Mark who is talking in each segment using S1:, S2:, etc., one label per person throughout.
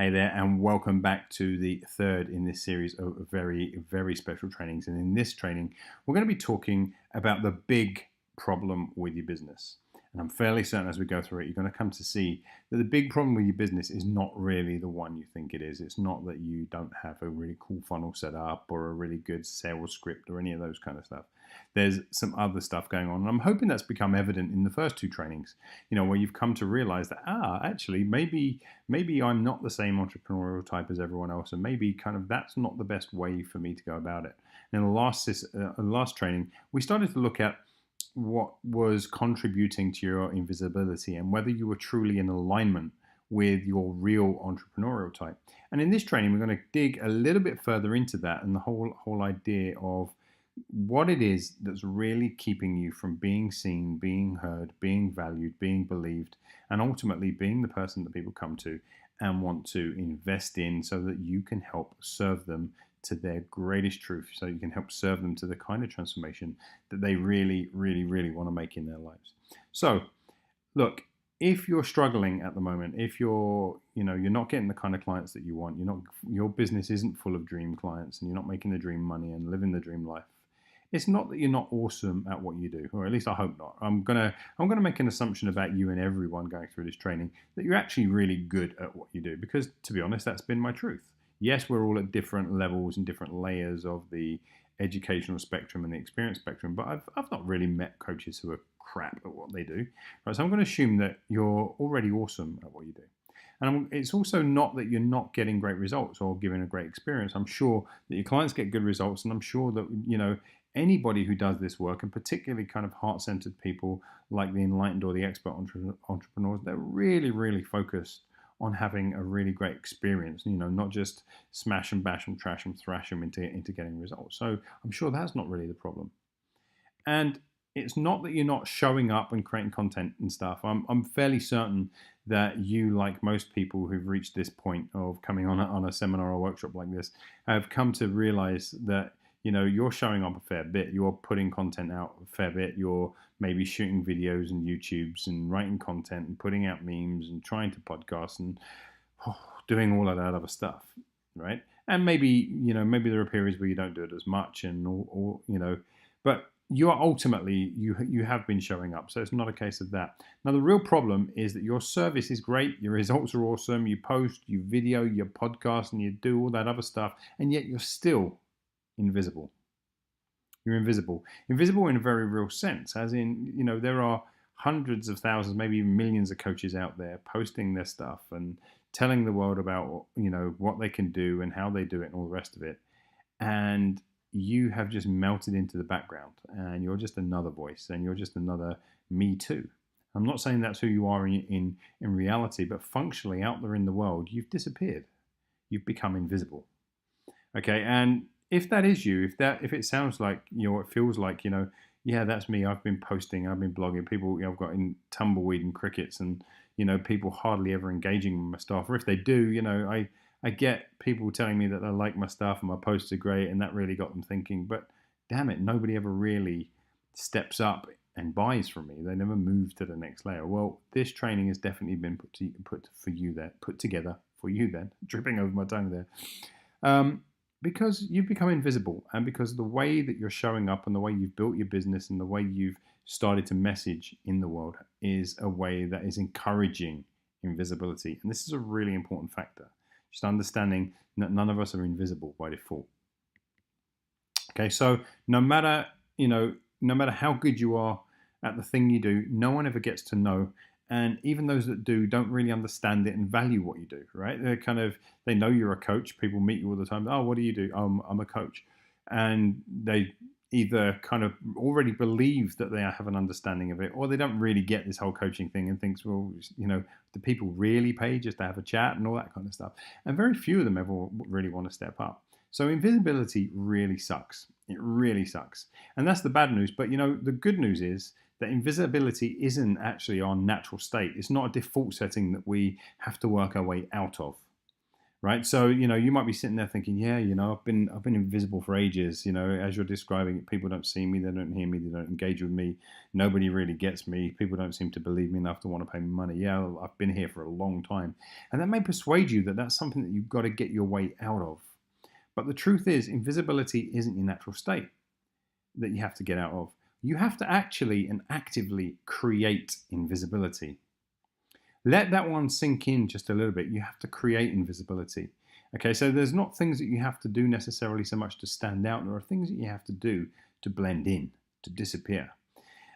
S1: Hey there, and welcome back to the third in this series of very, very special trainings. And in this training, we're going to be talking about the big problem with your business. And I'm fairly certain as we go through it, you're going to come to see that the big problem with your business is not really the one you think it is. It's not that you don't have a really cool funnel set up or a really good sales script or any of those kind of stuff. There's some other stuff going on. And I'm hoping that's become evident in the first two trainings, where you've come to realize that, actually, maybe I'm not the same entrepreneurial type as everyone else, and maybe kind of that's not the best way for me to go about it. And in the last training, we started to look at what was contributing to your invisibility and whether you were truly in alignment with your real entrepreneurial type. And in this training, we're going to dig a little bit further into that and the whole idea of what it is that's really keeping you from being seen, being heard, being valued, being believed, and ultimately being the person that people come to and want to invest in so that you can help serve them to their greatest truth, so you can help serve them to the kind of transformation that they really, really, really want to make in their lives. So, look, if you're struggling at the moment, if you're not getting the kind of clients that you want, your business isn't full of dream clients, and you're not making the dream money and living the dream life, it's not that you're not awesome at what you do, or at least I hope not. I'm gonna make an assumption about you and everyone going through this training that you're actually really good at what you do, because to be honest, that's been my truth. Yes, we're all at different levels and different layers of the educational spectrum and the experience spectrum, but I've not really met coaches who are crap at what they do. Right, so I'm going to assume that you're already awesome at what you do. And it's also not that you're not getting great results or giving a great experience. I'm sure that your clients get good results, and I'm sure that anybody who does this work, and particularly kind of heart-centered people like the enlightened or the expert entrepreneurs, they're really, really focused on having a really great experience, not just smash and bash and trash and thrash them into getting results. So I'm sure that's not really the problem. And it's not that you're not showing up and creating content and stuff. I'm fairly certain that you, like most people who've reached this point of coming on a seminar or workshop like this, have come to realize that you're showing up a fair bit. You're putting content out a fair bit. You're maybe shooting videos and YouTubes and writing content and putting out memes and trying to podcast and doing all of that other stuff, right? And maybe there are periods where you don't do it as much, but you are ultimately you have been showing up. So it's not a case of that. Now the real problem is that your service is great, your results are awesome, you post, you video, you podcast, and you do all that other stuff, and yet you're still invisible. You're invisible. Invisible in a very real sense, as in, there are hundreds of thousands, maybe even millions of coaches out there posting their stuff and telling the world about, what they can do and how they do it and all the rest of it. And you have just melted into the background, and you're just another voice, and you're just another me too. I'm not saying that's who you are in reality, but functionally out there in the world, you've disappeared. You've become invisible. Okay, and if that is you, if it sounds like it feels like yeah, that's me. I've been posting, I've been blogging. People, I've got in tumbleweed and crickets, and people hardly ever engaging with my stuff. Or if they do, I get people telling me that they like my stuff and my posts are great, and that really got them thinking. But damn it, nobody ever really steps up and buys from me. They never move to the next layer. Well, this training has definitely been put together for you. Then dripping over my tongue there. Because you've become invisible, and because the way that you're showing up and the way you've built your business and the way you've started to message in the world is a way that is encouraging invisibility. And this is a really important factor. Just understanding that none of us are invisible by default. Okay, so no matter how good you are at the thing you do, no one ever gets to know. And even those that do don't really understand it and value what you do, right? They know you're a coach. People meet you all the time. Oh, what do you do? I'm a coach. And they either kind of already believe that they have an understanding of it, or they don't really get this whole coaching thing and thinks, well, do people really pay just to have a chat and all that kind of stuff? And very few of them ever really want to step up. So invisibility really sucks. It really sucks. And that's the bad news. But the good news is that invisibility isn't actually our natural state. It's not a default setting that we have to work our way out of. right? So, you might be sitting there thinking, yeah, I've been invisible for ages. As you're describing it, people don't see me, they don't hear me, they don't engage with me. Nobody really gets me. People don't seem to believe me enough to want to pay me money. Yeah, I've been here for a long time. And that may persuade you that that's something that you've got to get your way out of. But the truth is, invisibility isn't your natural state that you have to get out of. You have to actually and actively create invisibility. Let that one sink in just a little bit. You have to create invisibility. Okay, so there's not things that you have to do necessarily so much to stand out. There are things that you have to do to blend in, to disappear.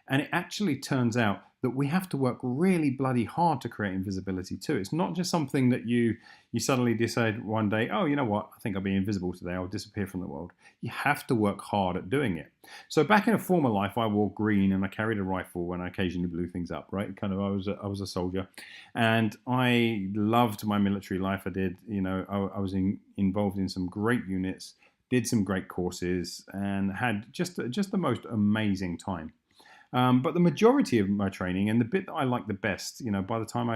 S1: And it actually turns out that we have to work really bloody hard to create invisibility too. It's not just something that you suddenly decide one day, oh, you know what, I think I'll be invisible today, I'll disappear from the world. You have to work hard at doing it. So back in a former life, I wore green and I carried a rifle and I occasionally blew things up, right? I was a soldier, and I loved my military life. I did, I was involved in some great units, did some great courses, and had just the most amazing time. But the majority of my training, and the bit that I liked the best, by the time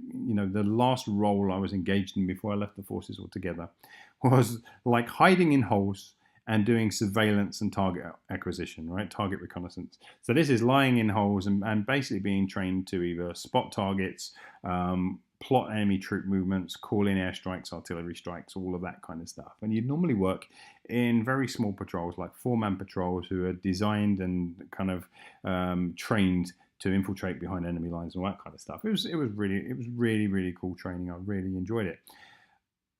S1: the last role I was engaged in before I left the forces altogether, was like hiding in holes and doing surveillance and target acquisition, right? Target reconnaissance. So this is lying in holes and basically being trained to either spot targets, plot enemy troop movements, call in airstrikes, artillery strikes, all of that kind of stuff. And you'd normally work in very small patrols, like 4-man patrols, who are designed and kind of trained to infiltrate behind enemy lines and all that kind of stuff. It was really cool training. I really enjoyed it.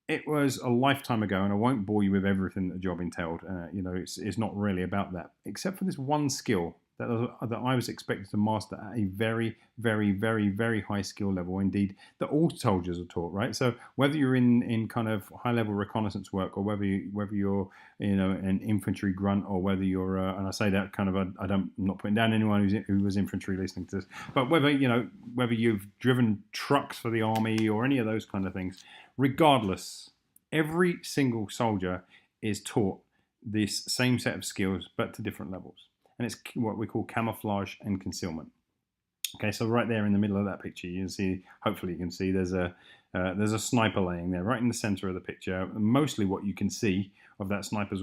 S1: It was a lifetime ago, and I won't bore you with everything that the job entailed. It's not really about that, except for this one skill that I was expected to master at a very, very, very, very high skill level, indeed, that all soldiers are taught, right? So whether you're in kind of high level reconnaissance work, or whether you're an infantry grunt, or whether you're and I say that kind of I'm not putting down anyone who was infantry listening to this, but whether you've driven trucks for the army or any of those kind of things, regardless, every single soldier is taught this same set of skills, but to different levels. And it's what we call camouflage and concealment. Okay, so right there in the middle of that picture, you can see, hopefully you can see, there's a sniper laying there, right in the center of the picture. Mostly what you can see of that sniper's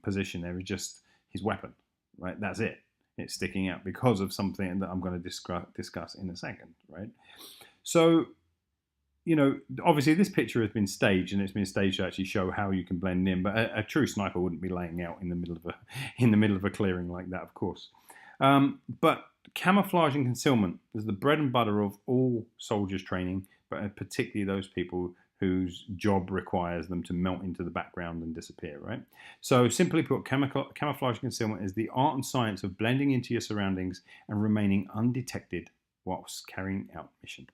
S1: position there is just his weapon, right? That's it. It's sticking out because of something that I'm going to discuss in a second, right? So, obviously this picture has been staged, and it's been staged to actually show how you can blend in. But a true sniper wouldn't be laying out in the middle of a clearing like that, of course. But camouflage and concealment is the bread and butter of all soldiers training, but particularly those people whose job requires them to melt into the background and disappear, right? So simply put, camouflage and concealment is the art and science of blending into your surroundings and remaining undetected whilst carrying out missions.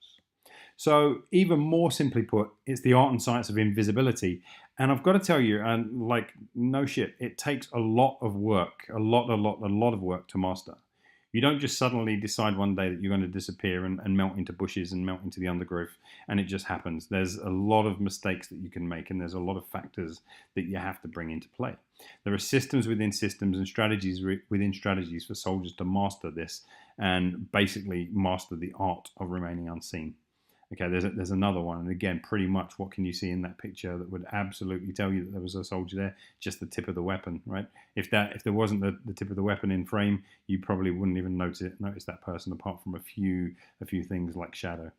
S1: So even more simply put, it's the art and science of invisibility. And I've got to tell you, and like no shit, it takes a lot of work, a lot of work to master. You don't just suddenly decide one day that you're going to disappear and melt into bushes and melt into the undergrowth, and it just happens. There's a lot of mistakes that you can make, and there's a lot of factors that you have to bring into play. There are systems within systems and strategies within strategies for soldiers to master this and basically master the art of remaining unseen. Okay, there's another one, and again, pretty much what can you see in that picture that would absolutely tell you that there was a soldier there? Just the tip of the weapon, right? If there wasn't the tip of the weapon in frame, you probably wouldn't even notice that person, apart from a few things like shadow,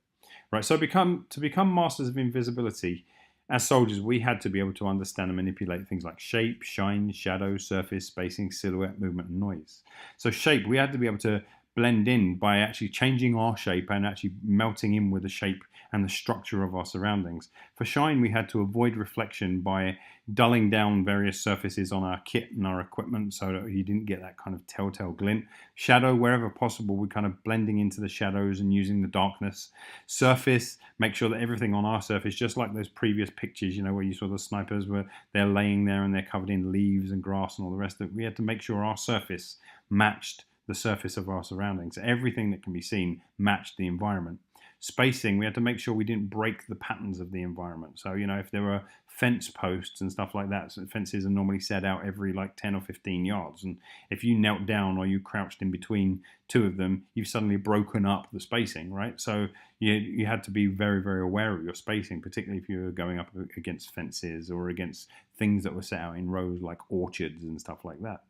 S1: right? So to become masters of invisibility, as soldiers, we had to be able to understand and manipulate things like shape, shine, shadow, surface, spacing, silhouette, movement, and noise. So shape, we had to be able to blend in by actually changing our shape and actually melting in with the shape and the structure of our surroundings. For shine, we had to avoid reflection by dulling down various surfaces on our kit and our equipment so that you didn't get that kind of telltale glint. Shadow, wherever possible, we're kind of blending into the shadows and using the darkness. Surface, make sure that everything on our surface, just like those previous pictures, where you saw the snipers where they're laying there and they're covered in leaves and grass and all the rest of it, we had to make sure our surface matched the surface of our surroundings. Everything that can be seen matched the environment. Spacing, we had to make sure we didn't break the patterns of the environment. So, if there were fence posts and stuff like that, so fences are normally set out every like 10 or 15 yards. And if you knelt down or you crouched in between two of them, you've suddenly broken up the spacing, right? So you had to be very, very aware of your spacing, particularly if you were going up against fences or against things that were set out in rows like orchards and stuff like that.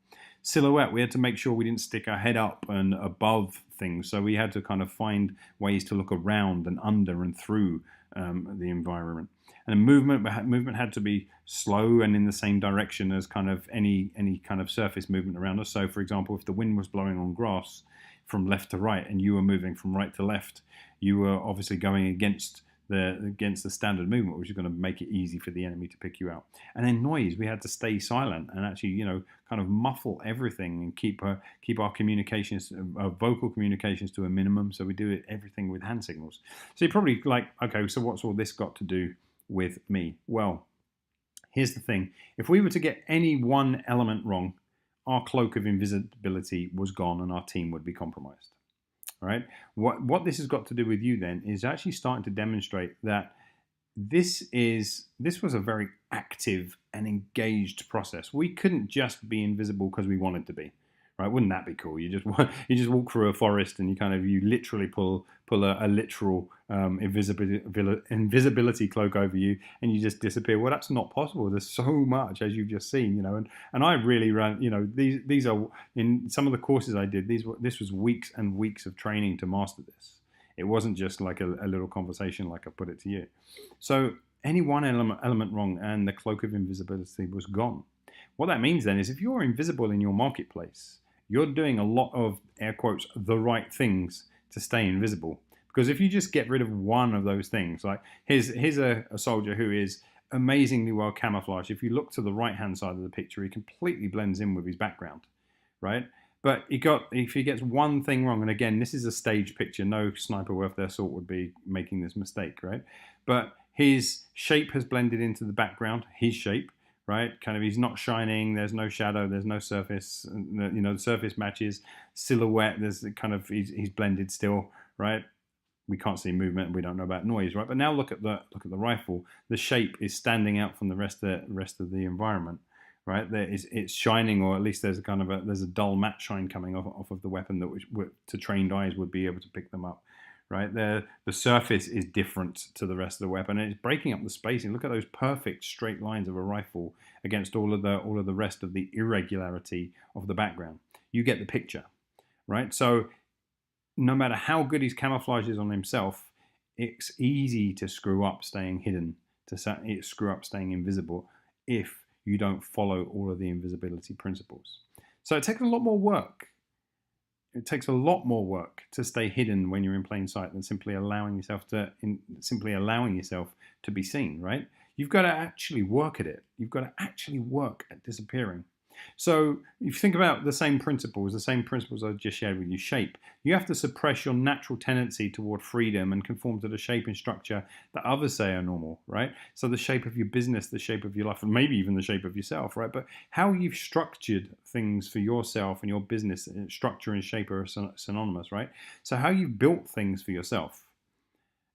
S1: Silhouette, we had to make sure we didn't stick our head up and above things. So we had to kind of find ways to look around and under and through the environment. And movement had to be slow and in the same direction as kind of any kind of surface movement around us. So, for example, if the wind was blowing on grass from left to right and you were moving from right to left, you were obviously going against the standard movement, which is going to make it easy for the enemy to pick you out. And then noise, we had to stay silent and actually, kind of muffle everything and keep our communications, our vocal communications to a minimum. So we do everything with hand signals. So you're probably like, okay, so what's all this got to do with me? Well, here's the thing. If we were to get any one element wrong, our cloak of invisibility was gone and our team would be compromised. All right. What this has got to do with you then is actually starting to demonstrate that this was a very active and engaged process. We couldn't just be invisible because we wanted to be, right? Wouldn't that be cool? You just walk through a forest and you literally pull a literal invisibility cloak over you and you just disappear. Well, that's not possible. There's so much, as you've just seen, and I really ran, these are in some of the courses I did. This was weeks and weeks of training to master this. It wasn't just like a little conversation like I put it to you. So any one element wrong and the cloak of invisibility was gone. What that means then is if you're invisible in your marketplace, you're doing a lot of, air quotes, the right things to stay invisible. Because if you just get rid of one of those things, like here's a soldier who is amazingly well camouflaged. If you look to the right-hand side of the picture, he completely blends in with his background, right? But if he gets one thing wrong, and again, this is a stage picture, no sniper worth their salt would be making this mistake, right? But his shape has blended into the background, his shape, right? Kind of, he's not shining, there's no shadow, there's no surface, the surface matches, silhouette, there's kind of, he's blended still, right? We can't see movement and we don't know about noise, right? But now look at the rifle. The shape is standing out from the rest of the environment, right? It's shining, or at least there's a dull matte shine coming off of the weapon that to trained eyes would be able to pick them up, right? The surface is different to the rest of the weapon, and it's breaking up the spacing. Look at those perfect straight lines of a rifle against all of the rest of the irregularity of the background. You get the picture, right? So no matter how good his camouflage is on himself, it's easy to screw up staying hidden, to screw up staying invisible if you don't follow all of the invisibility principles. So it takes a lot more work. It takes a lot more work to stay hidden when you're in plain sight than simply allowing yourself to be seen, right? You've got to actually work at it. You've got to actually work at disappearing. So if you think about the same principles I just shared with you, shape, you have to suppress your natural tendency toward freedom and conform to the shape and structure that others say are normal, right? So the shape of your business, the shape of your life, and maybe even the shape of yourself, right? But how you've structured things for yourself and your business, structure and shape are synonymous, right? So how you've built things for yourself.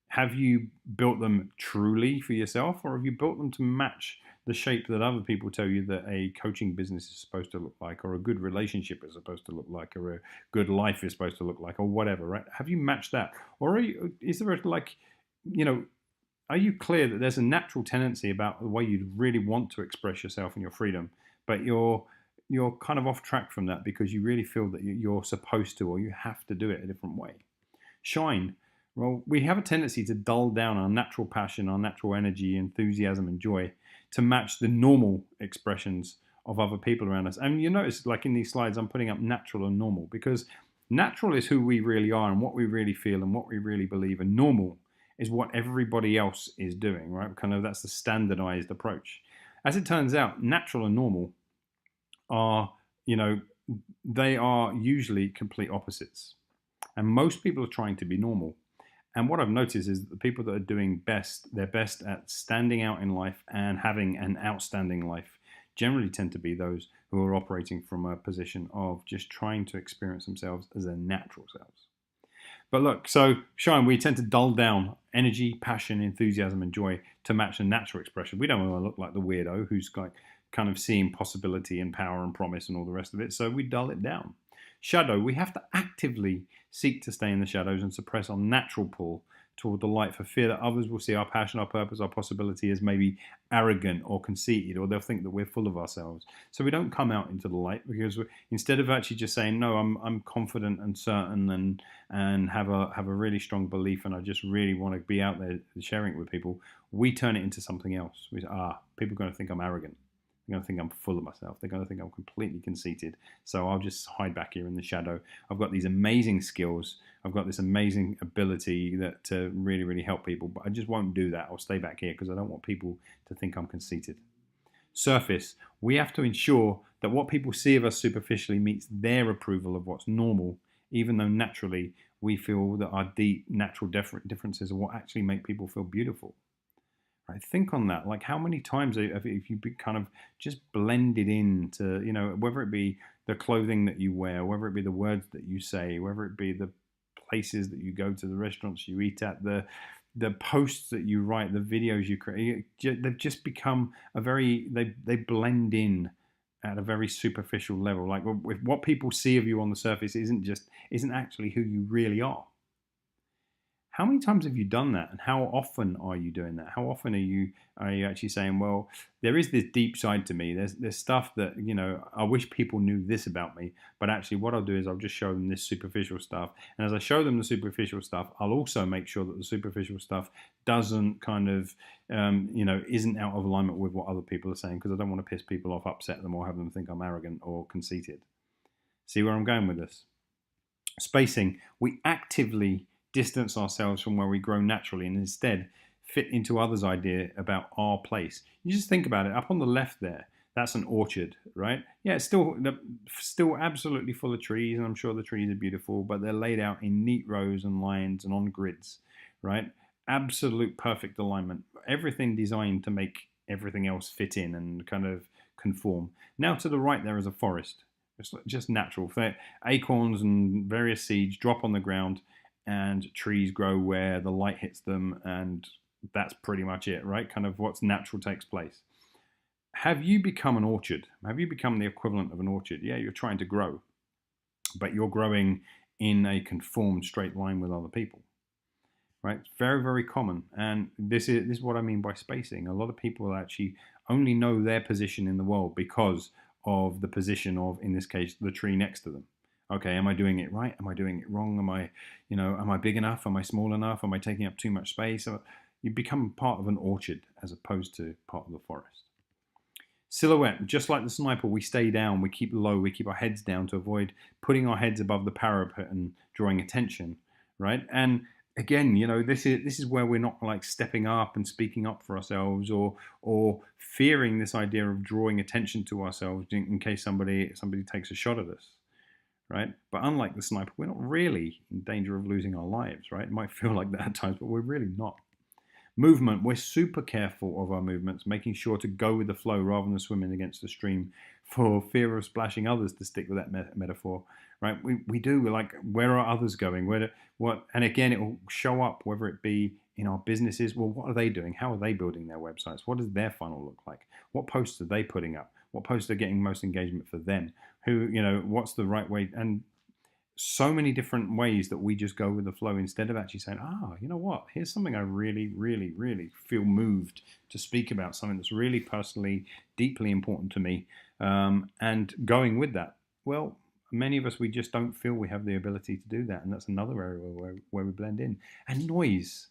S1: Have you built them truly for yourself, or have you built them to match the shape that other people tell you that a coaching business is supposed to look like, or a good relationship is supposed to look like, or a good life is supposed to look like, or whatever, right? Have you matched that? Or is there are you clear that there's a natural tendency about the way you'd really want to express yourself and your freedom, but you're kind of off track from that because you really feel that you're supposed to, or you have to do it a different way? Shine. Well, we have a tendency to dull down our natural passion, our natural energy, enthusiasm, and joy to match the normal expressions of other people around us. And you notice, like in these slides, I'm putting up natural and normal, because natural is who we really are and what we really feel and what we really believe, and normal is what everybody else is doing, right? Kind of, that's the standardized approach. As it turns out, natural and normal are, they are usually complete opposites. And most people are trying to be normal. And what I've noticed is that the people that are doing their best at standing out in life and having an outstanding life generally tend to be those who are operating from a position of just trying to experience themselves as their natural selves. But look, so Shine, we tend to dull down energy, passion, enthusiasm, and joy to match the natural expression. We don't want to look like the weirdo who's like kind of seeing possibility and power and promise and all the rest of it. So we dull it down. Shadow, we have to actively seek to stay in the shadows and suppress our natural pull toward the light for fear that others will see our passion, our purpose, our possibility as maybe arrogant or conceited, or they'll think that we're full of ourselves. So we don't come out into the light because instead of actually just saying, no, I'm confident and certain and have a really strong belief and I just really want to be out there sharing it with people, we turn it into something else. We say, people are going to think I'm arrogant. They're going to think I'm full of myself. They're going to think I'm completely conceited. So I'll just hide back here in the shadow. I've got these amazing skills. I've got this amazing ability that to really, really help people. But I just won't do that. I'll stay back here because I don't want people to think I'm conceited. Surface. We have to ensure that what people see of us superficially meets their approval of what's normal, even though naturally we feel that our deep natural differences are what actually make people feel beautiful. Right, think on that. Like, how many times have you been kind of just blended into, whether it be the clothing that you wear, whether it be the words that you say, whether it be the places that you go to, the restaurants you eat at, the posts that you write, the videos you create, they've just become they blend in at a very superficial level. Like, what people see of you on the surface isn't actually who you really are. How many times have you done that, and how often are you doing that? How often are you actually saying, well, there is this deep side to me. There's stuff that I wish people knew this about me, but actually what I'll do is I'll just show them this superficial stuff, and as I show them the superficial stuff, I'll also make sure that the superficial stuff doesn't kind of isn't out of alignment with what other people are saying, because I don't want to piss people off, upset them, or have them think I'm arrogant or conceited. See where I'm going with this? Spacing. We actively distance ourselves from where we grow naturally and instead fit into others' idea about our place. You just think about it. Up on the left there, that's an orchard, right? Yeah, it's still absolutely full of trees, and I'm sure the trees are beautiful, but they're laid out in neat rows and lines and on grids, right? Absolute perfect alignment. Everything designed to make everything else fit in and kind of conform. Now to the right there is a forest. It's just natural. Acorns and various seeds drop on the ground, and trees grow where the light hits them, and that's pretty much it, right? Kind of what's natural takes place. Have you become an orchard? Have you become the equivalent of an orchard? Yeah, you're trying to grow, but you're growing in a conformed straight line with other people, right? It's very, very common, and this is what I mean by spacing. A lot of people actually only know their position in the world because of the position of, in this case, the tree next to them. Okay, am I doing it right? Am I doing it wrong? Am I big enough? Am I small enough? Am I taking up too much space? You become part of an orchard as opposed to part of the forest. Silhouette, just like the sniper, we stay down, we keep low, we keep our heads down to avoid putting our heads above the parapet and drawing attention, right? And again, this is where we're not like stepping up and speaking up for ourselves, or fearing this idea of drawing attention to ourselves in case somebody takes a shot at us. Right? But unlike the sniper, we're not really in danger of losing our lives, right? It might feel like that at times, but we're really not. Movement, we're super careful of our movements, making sure to go with the flow rather than swimming against the stream for fear of splashing others, to stick with that metaphor, right? We do, like, where are others going? And again, it will show up, whether it be in our businesses. Well, what are they doing? How are they building their websites? What does their funnel look like? What posts are they putting up? What posts are getting most engagement for them? What's the right way? And so many different ways that we just go with the flow instead of actually saying, you know what? Here's something I really, really, really feel moved to speak about, something that's really personally, deeply important to me, and going with that. Well, many of us, we just don't feel we have the ability to do that, and that's another area where we blend in. And noise.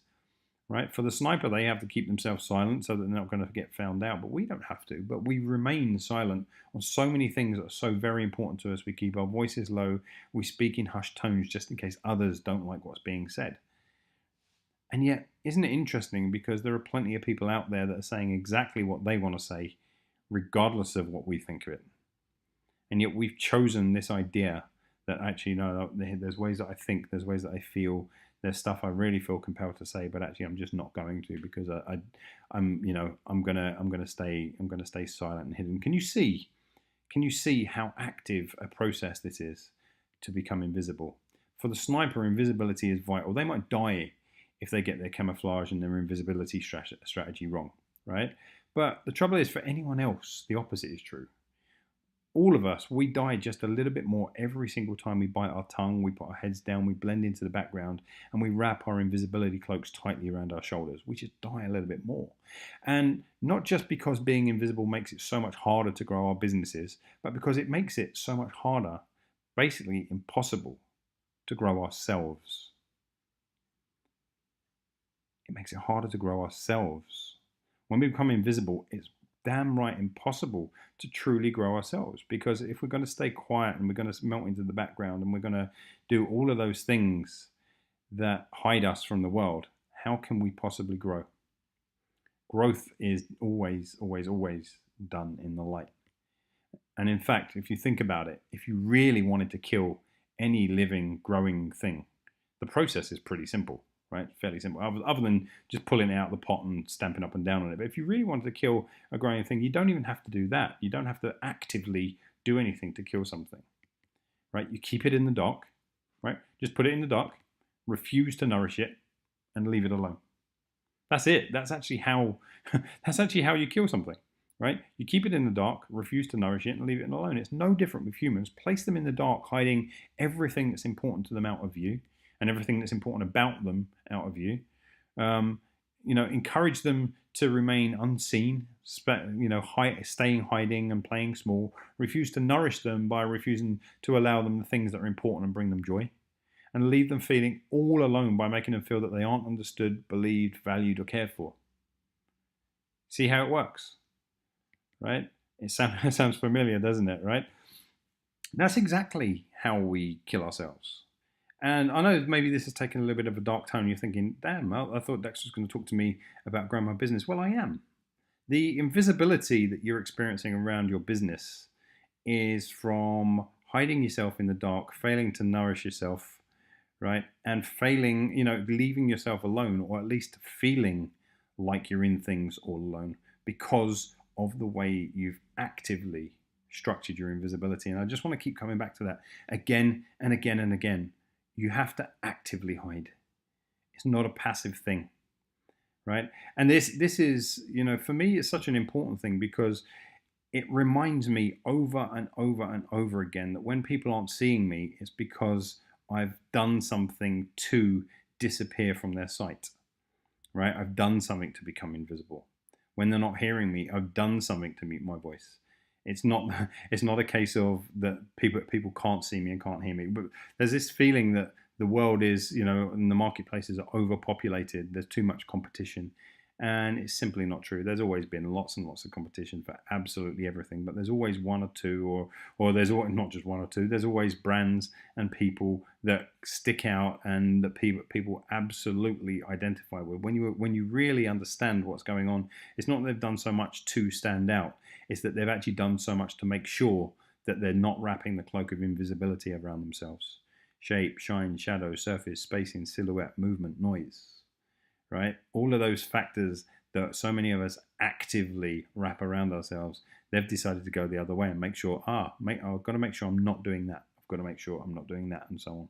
S1: Right? For the sniper, they have to keep themselves silent so that they're not going to get found out. But we don't have to. But we remain silent on so many things that are so very important to us. We keep our voices low. We speak in hushed tones just in case others don't like what's being said. And yet, isn't it interesting? Because there are plenty of people out there that are saying exactly what they want to say, regardless of what we think of it. And yet we've chosen this idea that actually, no, there's ways that I think, there's ways that I feel, there's stuff I really feel compelled to say, but actually I'm just not going to, because I'm gonna stay silent and hidden. Can you see how active a process this is to become invisible? For the sniper, invisibility is vital. They might die if they get their camouflage and their invisibility strategy wrong, right? But the trouble is, for anyone else, the opposite is true. All of us, we die just a little bit more every single time we bite our tongue, we put our heads down, we blend into the background, and we wrap our invisibility cloaks tightly around our shoulders. We just die a little bit more. And not just because being invisible makes it so much harder to grow our businesses, but because it makes it so much harder, basically impossible, to grow ourselves. It makes it harder to grow ourselves. When we become invisible, it's damn right impossible to truly grow ourselves, because if we're going to stay quiet and we're going to melt into the background and we're going to do all of those things that hide us from the world, how can we possibly grow? Growth is always, always, always done in the light. And in fact, if you think about it, if you really wanted to kill any living, growing thing, the process is pretty simple, right? Fairly simple, other than just pulling it out of the pot and stamping up and down on it. But if you really wanted to kill a growing thing, you don't even have to do that. You don't have to actively do anything to kill something, right? You keep it in the dark, right? Just put it in the dark, refuse to nourish it, and leave it alone. That's it. That's actually how you kill something, right? You keep it in the dark, refuse to nourish it, and leave it alone. It's no different with humans. Place them in the dark, hiding everything that's important to them out of view, and everything that's important about them out of view. Encourage them to remain unseen, staying hiding and playing small. Refuse to nourish them by refusing to allow them the things that are important and bring them joy. And leave them feeling all alone by making them feel that they aren't understood, believed, valued, or cared for. See how it works, right? It sounds familiar, doesn't it, right? That's exactly how we kill ourselves. And I know maybe this has taken a little bit of a dark tone. You're thinking, damn, I thought Dex was going to talk to me about growing my business. Well, I am. The invisibility that you're experiencing around your business is from hiding yourself in the dark, failing to nourish yourself, right? And failing, leaving yourself alone, or at least feeling like you're in things all alone because of the way you've actively structured your invisibility. And I just want to keep coming back to that again and again and again. You have to actively hide. It's not a passive thing, right? And this is, for me, it's such an important thing because it reminds me over and over and over again that when people aren't seeing me, it's because I've done something to disappear from their sight, right? I've done something to become invisible. When they're not hearing me, I've done something to mute my voice. It's not a case of that people can't see me and can't hear me. But there's this feeling that the world is, and the marketplaces are overpopulated. There's too much competition. And it's simply not true. There's always been lots and lots of competition for absolutely everything, but there's always one or two, or there's not just one or two. There's always brands and people that stick out and that people absolutely identify with. When you really understand what's going on, it's not that they've done so much to stand out. It's that they've actually done so much to make sure that they're not wrapping the cloak of invisibility around themselves. Shape, shine, shadow, surface, spacing, silhouette, movement, noise. Right? All of those factors that so many of us actively wrap around ourselves, they've decided to go the other way and make sure, I've got to make sure I'm not doing that. I've got to make sure I'm not doing that, and so on.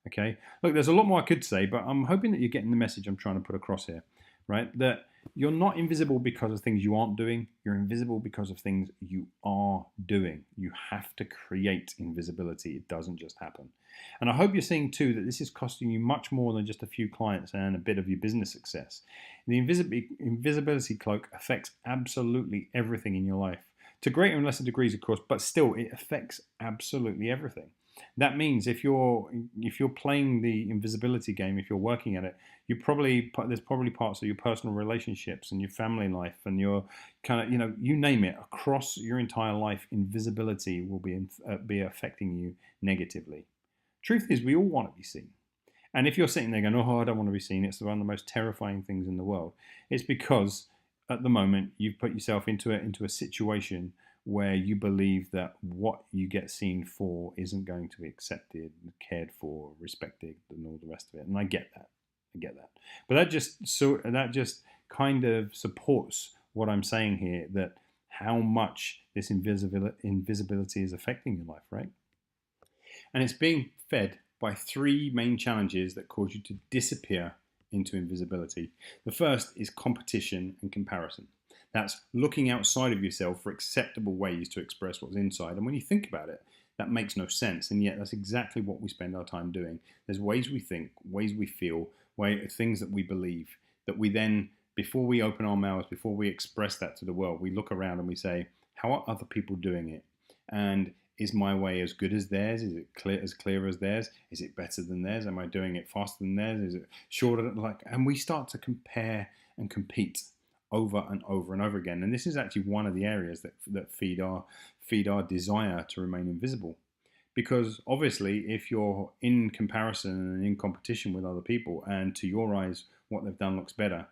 S1: Okay? Look, there's a lot more I could say, but I'm hoping that you're getting the message I'm trying to put across here, right? That you're not invisible because of things you aren't doing. You're invisible because of things you are doing. You have to create invisibility. It doesn't just happen. And I hope you're seeing too that this is costing you much more than just a few clients and a bit of your business success. The invisibility cloak affects absolutely everything in your life. To greater and lesser degrees, of course, but still it affects absolutely everything. That means if you're playing the invisibility game, if you're working at it, there's probably parts of your personal relationships and your family life and your kind of you name it, across your entire life, invisibility will be affecting you negatively. Truth is, we all want to be seen. And if you're sitting there going, I don't want to be seen, it's one of the most terrifying things in the world. It's because at the moment you've put yourself into a situation where you believe that what you get seen for isn't going to be accepted, cared for, respected, and all the rest of it. And I get that. But that just kind of supports what I'm saying here, that how much this invisibility is affecting your life, right? And it's being fed by three main challenges that cause you to disappear into invisibility. The first is competition and comparison. That's looking outside of yourself for acceptable ways to express what's inside. And when you think about it, that makes no sense. And yet that's exactly what we spend our time doing. There's ways we think, ways we feel, things that we believe that we then, before we open our mouths, before we express that to the world, we look around and we say, how are other people doing it? And is my way as good as theirs? Is it clear as theirs? Is it better than theirs? Am I doing it faster than theirs? Is it shorter? And we start to compare and compete over and over and over again. And this is actually one of the areas that feed our desire to remain invisible. Because obviously, if you're in comparison and in competition with other people, and to your eyes, what they've done looks better,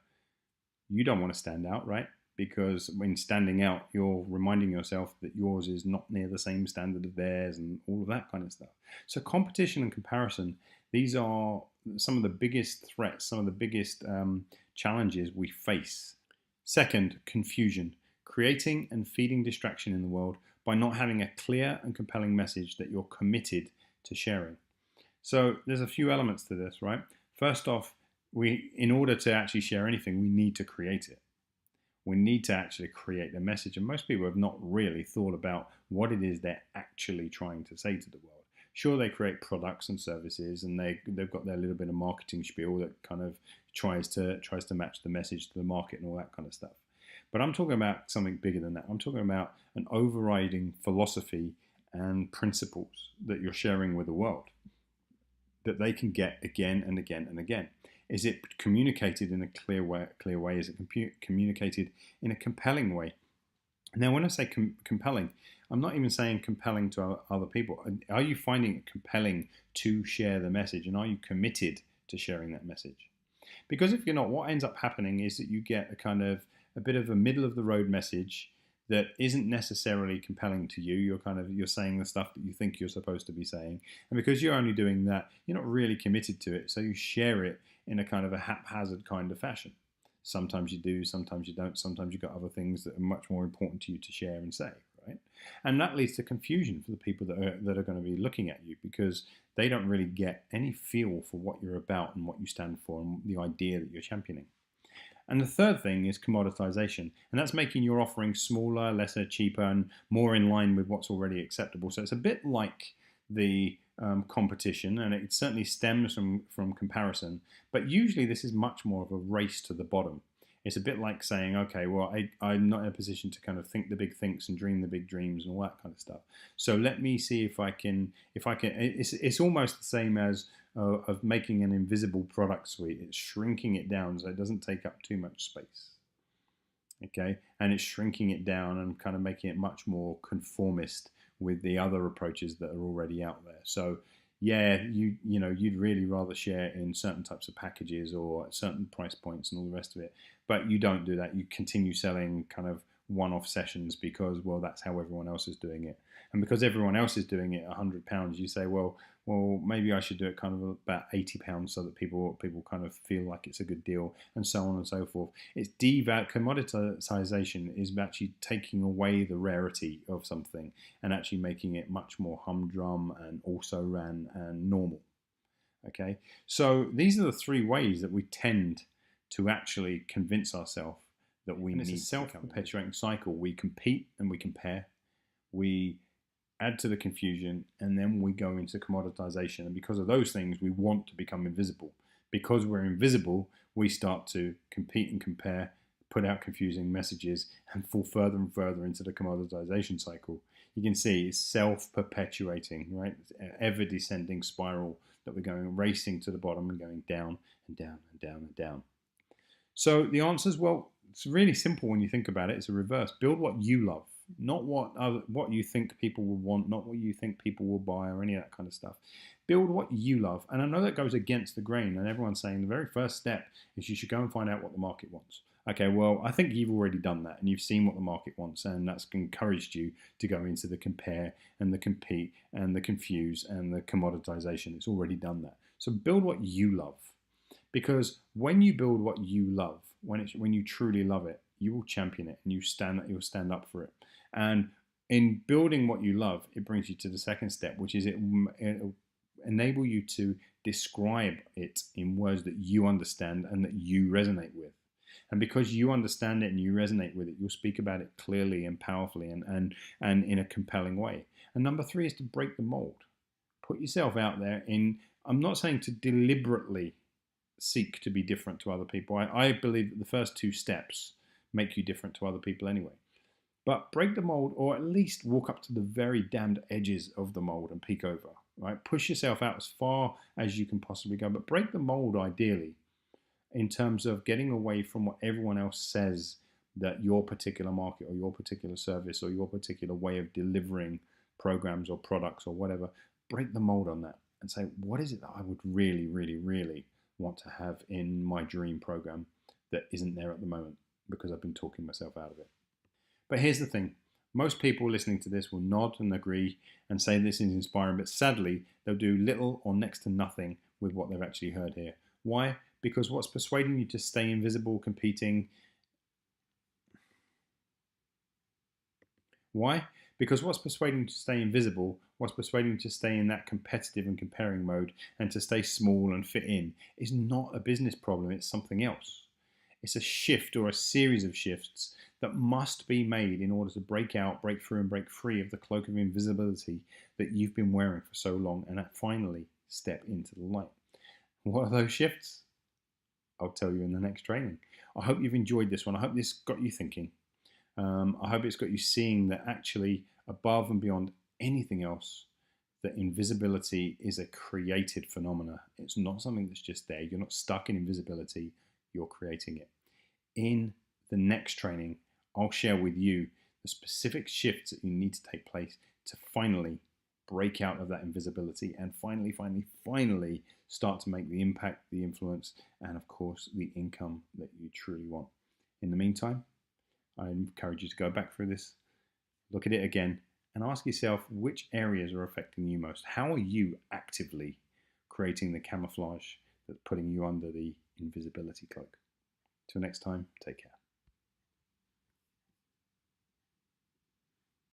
S1: you don't want to stand out, right? Because when standing out, you're reminding yourself that yours is not near the same standard of theirs and all of that kind of stuff. So competition and comparison, these are some of the biggest threats, some of the biggest challenges we face. Second, confusion, creating and feeding distraction in the world by not having a clear and compelling message that you're committed to sharing. So there's a few elements to this, right? First off, in order to actually share anything, we need to create it. We need to actually create the message. And most people have not really thought about what it is they're actually trying to say to the world. Sure, they create products and services, and they've got their little bit of marketing spiel that kind of tries to match the message to the market and all that kind of stuff. But I'm talking about something bigger than that. I'm talking about an overriding philosophy and principles that you're sharing with the world that they can get again and again and again. Is it communicated in a clear way? Is it communicated in a compelling way? Now, when I say compelling, I'm not even saying compelling to other people. Are you finding it compelling to share the message? And are you committed to sharing that message? Because if you're not, what ends up happening is that you get a bit of a middle of the road message that isn't necessarily compelling to you. You're saying the stuff that you think you're supposed to be saying. And because you're only doing that, you're not really committed to it. So you share it in a kind of a haphazard kind of fashion. Sometimes you do, sometimes you don't. Sometimes you've got other things that are much more important to you to share and say, right? And that leads to confusion for the people that are going to be looking at you, because they don't really get any feel for what you're about and what you stand for and the idea that you're championing. And the third thing is commoditization, and that's making your offering smaller, lesser, cheaper, and more in line with what's already acceptable. So it's a bit like the competition, and it certainly stems from comparison, but usually this is much more of a race to the bottom. It's a bit like saying, okay, well, I'm not in a position to kind of think the big thinks and dream the big dreams and all that kind of stuff. So let me see if I can, it's almost the same as of making an invisible product suite. It's shrinking it down so it doesn't take up too much space. Okay, and it's shrinking it down and kind of making it much more conformist with the other approaches that are already out there. So yeah, you'd really rather share in certain types of packages or at certain price points and all the rest of it, but you don't do that. You continue selling kind of one-off sessions because, well, that's how everyone else is doing it. And because everyone else is doing it at £100, you say, well, maybe I should do it kind of about £80 so that people kind of feel like it's a good deal, and so on and so forth. It's commoditization is actually taking away the rarity of something and actually making it much more humdrum and also ran and normal. Okay, so these are the three ways that we tend to actually convince ourselves that we need. It's a self-perpetuating cycle. We compete and we compare. We add to the confusion, and then we go into commoditization. And because of those things, we want to become invisible. Because we're invisible, we start to compete and compare, put out confusing messages, and fall further and further into the commoditization cycle. You can see it's self-perpetuating, right? It's an ever-descending spiral that we're going racing to the bottom and going down and down and down and down. So the answer is, well, it's really simple when you think about it. It's a reverse. Build what you love. Not what you think people will want, not what you think people will buy or any of that kind of stuff. Build what you love. And I know that goes against the grain, and everyone's saying the very first step is you should go and find out what the market wants. Okay, well, I think you've already done that, and you've seen what the market wants, and that's encouraged you to go into the compare and the compete and the confuse and the commoditization. It's already done that. So build what you love. Because when you build what you love, when you truly love it, you will champion it and you'll stand up for it. And in building what you love, it brings you to the second step, which is it enable you to describe it in words that you understand and that you resonate with. And because you understand it and you resonate with it, you'll speak about it clearly and powerfully and in a compelling way. And number three is to break the mold. Put yourself out there in, I'm not saying to deliberately seek to be different to other people. I believe that the first two steps make you different to other people anyway. But break the mold, or at least walk up to the very damned edges of the mold and peek over. Right? Push yourself out as far as you can possibly go, but break the mold ideally in terms of getting away from what everyone else says that your particular market or your particular service or your particular way of delivering programs or products or whatever. Break the mold on that and say, what is it that I would really, really, really want to have in my dream program that isn't there at the moment because I've been talking myself out of it. But here's the thing. Most people listening to this will nod and agree and say this is inspiring, but sadly, they'll do little or next to nothing with what they've actually heard here. Why? Because what's persuading you to stay invisible, competing... Why? Because what's persuading you to stay invisible, what's persuading you to stay in that competitive and comparing mode and to stay small and fit in is not a business problem, it's something else. It's a shift or a series of shifts that must be made in order to break out, break through and break free of the cloak of invisibility that you've been wearing for so long and finally step into the light. What are those shifts? I'll tell you in the next training. I hope you've enjoyed this one. I hope this got you thinking. I hope it's got you seeing that actually above and beyond anything else, that invisibility is a created phenomena. It's not something that's just there. You're not stuck in invisibility. You're creating it. In the next training, I'll share with you the specific shifts that you need to take place to finally break out of that invisibility and finally start to make the impact, the influence, and of course, the income that you truly want. In the meantime, I encourage you to go back through this, look at it again, and ask yourself which areas are affecting you most. How are you actively creating the camouflage that's putting you under the invisibility cloak? Till next time, take care.